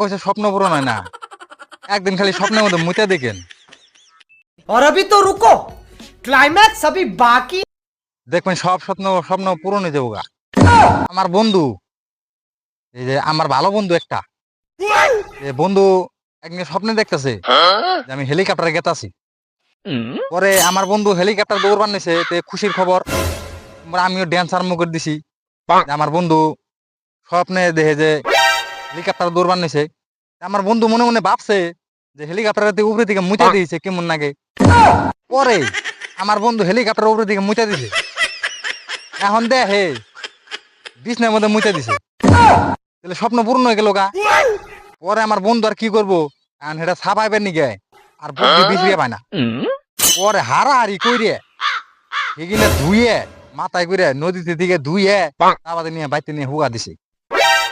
কইছে স্বপ্ন পূরণ হয় না, একদিন খালি স্বপ্নের মধ্যে মুইতা দেখেন। और अभी तो रुको, क्लाइमैक्स अभी बाकी। দেখবেন সব স্বপ্ন স্বপ্ন পূরণ হয়ে যাবো গা। আমার বন্ধু, এই যে আমার ভালো বন্ধু একটা, বন্ধু একদিন স্বপ্নে দেখতেছে যে আমি হেলিকপ্টারে গেতাছি। পরে আমার বন্ধু হেলিকপ্টার দৌড় বানিয়েছে, খুশির খবর। আমিও ড্যান্স আরম্ভ করে দিছি। আমার বন্ধু স্বপ্নে দেখে যে হেলিকপ্টার দৌড় বানিয়েছে। আমার বন্ধু মনে মনে ভাবছে যে হেলিকপ্টারের উপরে থেকে মুচা দিয়েছে কেমন লাগে। পরে আমার বন্ধু হেলিকপ্টার উপরে থেকে মুচা দিছে, এখন দেখে বিছনার মধ্যে মুচা দিছে। তাহলে স্বপ্ন পূর্ণ হয়ে গেল গা। পরে আমার বন্ধু আর কি করবো, এখন সেটা ছাপাইবেন নি গে, আর বুদ্ধি বিচরিয়ে পায় না। পরে হারাহারি কইরে সেগুলো ধুয়ে মাথায় করে নদীতে দিকে ধুয়ে তারপরে নিয়ে বাইতে নিয়ে হুগা দিছে।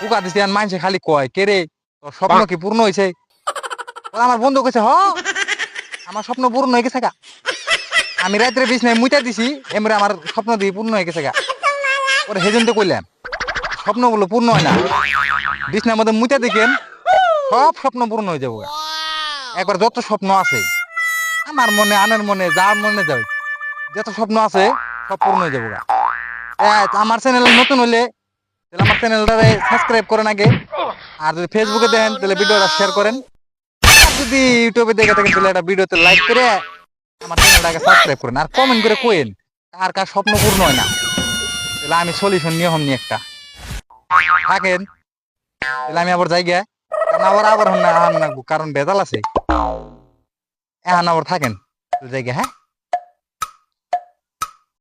হুগা দিছে আর মানুষে খালি কয় কে রে তোর স্বপ্ন কি পূর্ণ হয়েছে? আমার বন্ধু কইছে হ, আমার স্বপ্ন পূর্ণ হয়ে গেছে গা। আমি রাত্রে বিছনায় মুইতা দিছি, এমরে আমার স্বপ্ন দিয়ে পূর্ণ হয়ে গেছে গা। পরে সেজন্য তো কইলাম স্বপ্নগুলো পূর্ণ হয় না, বিছনার মধ্যে মুইতা দেখেন সব স্বপ্ন পূর্ণ হয়ে যাবো গা। একবার যত স্বপ্ন আছে আমার মনে, আনের মনে, যার মনে যাবে, যত স্বপ্ন আছে সব পূর্ণ হয়ে যাবো গা। আমার চ্যানেল নতুন হলে তাহলে আমার চ্যানেলটারে সাবস্ক্রাইব করেন আগে, আর যদি ফেসবুকে দেখেন তাহলে ভিডিওটা শেয়ার করেন, আর যদি ইউটিউবে দেখে থাকেন তাহলে একটা ভিডিওতে লাইক করে আমার চ্যানেলটাকে সাবস্ক্রাইব করেন, আর কমেন্ট করে কোয়েন কার কার স্বপ্ন পূর্ণ হয় না। তাহলে আমি সলিউশন নিয়ে হমনি একটা থাকেন। তাহলে আমি আবার যাই গিয়া, কারণ আবার আবার হন না কারণ বেজাল আছে। এখন আবার থাকেন যাই গিয়া, হ্যাঁ।